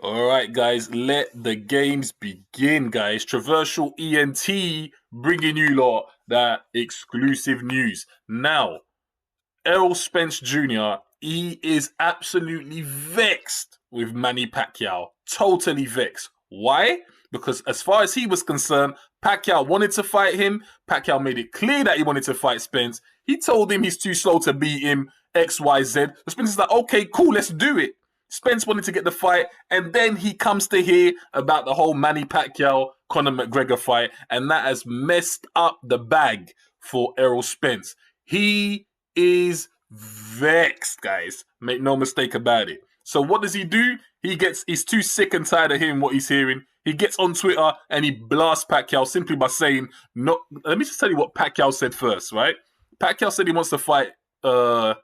All right, guys, let the games begin, guys. Traversal ENT bringing you lot that exclusive news. Now, Errol Spence Jr., he is absolutely vexed with Manny Pacquiao. Totally vexed. Why? Because as far as he was concerned, Pacquiao wanted to fight him. Pacquiao made it clear that he wanted to fight Spence. He told him he's too slow to beat him, XYZ. So Spence is like, okay, cool, let's do it. Spence wanted to get the fight, and then he comes to hear about the whole Manny Pacquiao Conor McGregor fight, and that has messed up the bag for Errol Spence. He is vexed, guys. Make no mistake about it. So what does he do? He's too sick and tired of hearing what he's hearing. He gets on Twitter and he blasts Pacquiao simply by saying, "No." Let me just tell you what Pacquiao said first, right? Pacquiao said he wants to fight Conor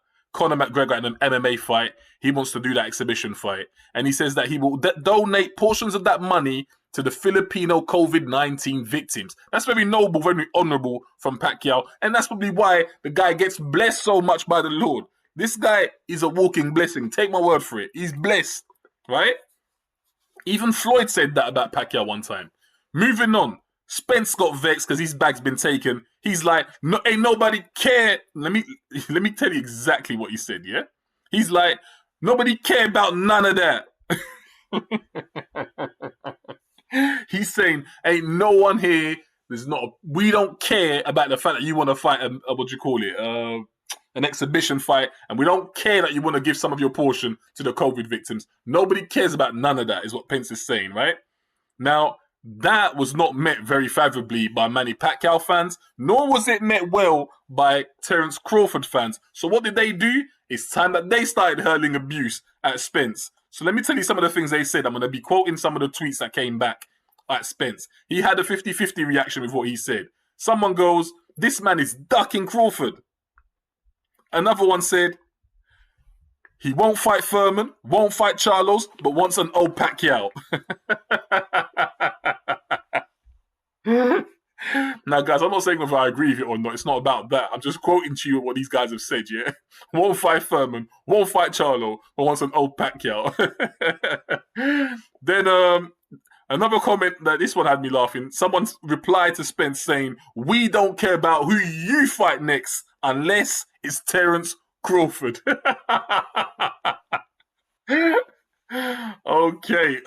McGregor in an MMA fight. He wants to do that exhibition fight, and he says that he will donate portions of that money to the Filipino COVID-19 victims. That's very noble, very honorable from Pacquiao, and that's probably why the guy gets blessed so much by the Lord. This guy is a walking blessing. Take my word for it. He's blessed, right? Even Floyd said that about Pacquiao one time. Moving on, Spence got vexed because his bag's been taken. He's like, no, ain't nobody care. Let me tell you exactly what he said. Yeah, he's like, nobody care about none of that. He's saying, ain't no one here. We don't care about the fact that you want to fight what do you call it? An exhibition fight, and we don't care that you want to give some of your portion to the COVID victims. Nobody cares about none of that, is what Pence is saying, right? Now, that was not met very favorably by Manny Pacquiao fans, nor was it met well by Terence Crawford fans. So what did they do? It's time that they started hurling abuse at Spence. So let me tell you some of the things they said. I'm going to be quoting some of the tweets that came back at Spence. He had a 50-50 reaction with what he said. Someone goes, this man is ducking Crawford. Another one said, he won't fight Furman, won't fight Charlos, but wants an old Pacquiao. Now, guys, I'm not saying whether I agree with it or not. It's not about that. I'm just quoting to you what these guys have said, yeah? Won't fight Furman, won't fight Charlo, but wants an old Pacquiao. Then, another comment that this one had me laughing. Someone replied to Spence saying, we don't care about who you fight next unless it's Terence Crawford. Okay.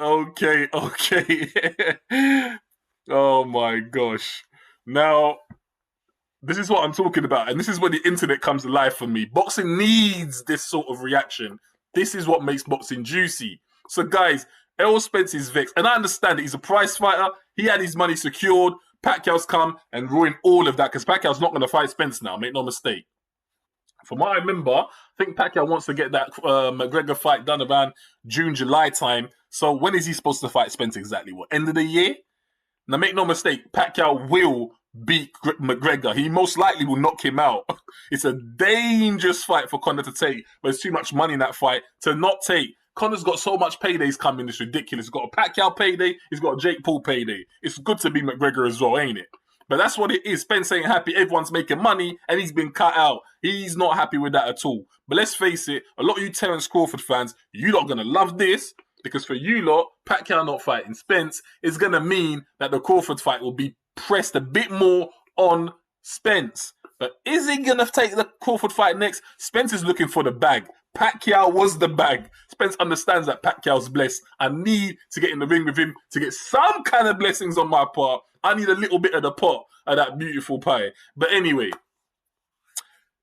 Oh my gosh. Now, this is what I'm talking about, and this is where the internet comes to life for me. Boxing needs this sort of reaction. This is what makes boxing juicy. So, guys, Errol Spence is vexed, and I understand that he's a prize fighter. He had his money secured. Pacquiao's come and ruined all of that because Pacquiao's not going to fight Spence now. Make no mistake. From what I remember, I think Pacquiao wants to get that McGregor fight done around June, July time. So when is he supposed to fight Spence exactly? What, end of the year? Now, make no mistake, Pacquiao will beat McGregor. He most likely will knock him out. It's a dangerous fight for Conor to take, but there's too much money in that fight to not take. Conor's got so much paydays coming, it's ridiculous. He's got a Pacquiao payday, he's got a Jake Paul payday. It's good to be McGregor as well, ain't it? But that's what it is. Spence ain't happy. Everyone's making money, and he's been cut out. He's not happy with that at all. But let's face it, a lot of you Terence Crawford fans, you're not going to love this, because for you lot, Pacquiao not fighting Spence is going to mean that the Crawford fight will be pressed a bit more on Spence. But is he going to take the Crawford fight next? Spence is looking for the bag. Pacquiao was the bag. Spence understands that Pacquiao's blessed. I need to get in the ring with him to get some kind of blessings on my part. I need a little bit of the pot of that beautiful pie. But anyway,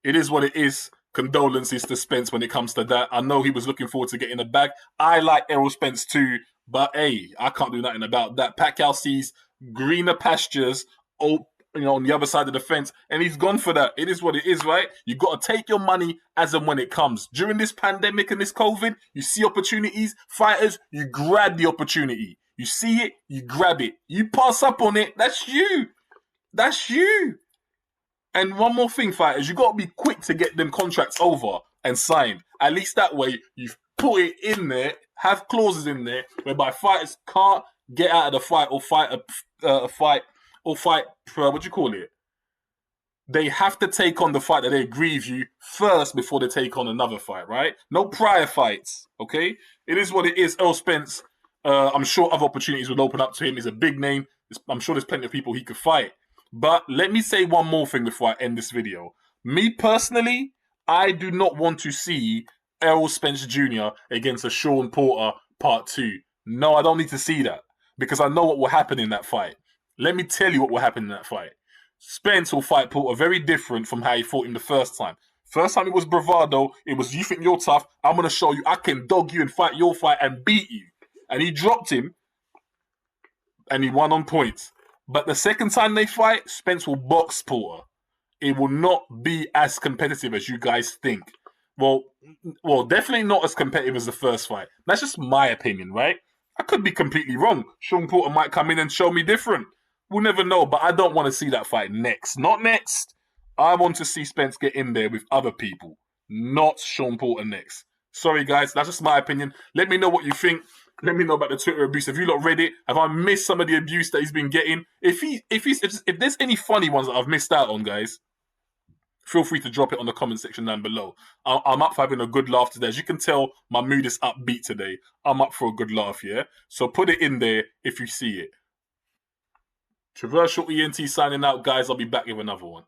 it is what it is. Condolences to Spence when it comes to that. I know he was looking forward to getting the bag. I like Errol Spence too, but hey, I can't do nothing about that. Pacquiao sees greener pastures on the other side of the fence, and he's gone for that. It is what it is, right? You got to take your money as and when it comes. During this pandemic and this COVID, you see opportunities, fighters, you grab the opportunity. You see it, you grab it. You pass up on it, that's you. That's you. And one more thing, fighters, you got to be quick to get them contracts over and signed. At least that way, you've put it in there, have clauses in there whereby fighters can't get out of the fight or fight what do you call it? They have to take on the fight that they agree with you first before they take on another fight, right? No prior fights, okay? It is what it is. Errol Spence, I'm sure other opportunities will open up to him. He's a big name. I'm sure there's plenty of people he could fight. But let me say one more thing before I end this video. Me personally, I do not want to see Errol Spence Jr. against a Sean Porter Part 2. No, I don't need to see that because I know what will happen in that fight. Let me tell you what will happen in that fight. Spence will fight Porter very different from how he fought him the first time. First time it was bravado. It was, you think you're tough. I'm going to show you I can dog you and fight your fight and beat you. And he dropped him and he won on points. But the second time they fight, Spence will box Porter. It will not be as competitive as you guys think. Well, definitely not as competitive as the first fight. That's just my opinion, right? I could be completely wrong. Sean Porter might come in and show me different. We'll never know, but I don't want to see that fight next. Not next. I want to see Spence get in there with other people, not Sean Porter next. Sorry, guys, that's just my opinion. Let me know what you think. Let me know about the Twitter abuse. Have you lot read it? Have I missed some of the abuse that he's been getting? If there's any funny ones that I've missed out on, guys, feel free to drop it on the comment section down below. I'm up for having a good laugh today. As you can tell, my mood is upbeat today. I'm up for a good laugh, yeah? So put it in there if you see it. Traversal ENT signing out, guys. I'll be back with another one.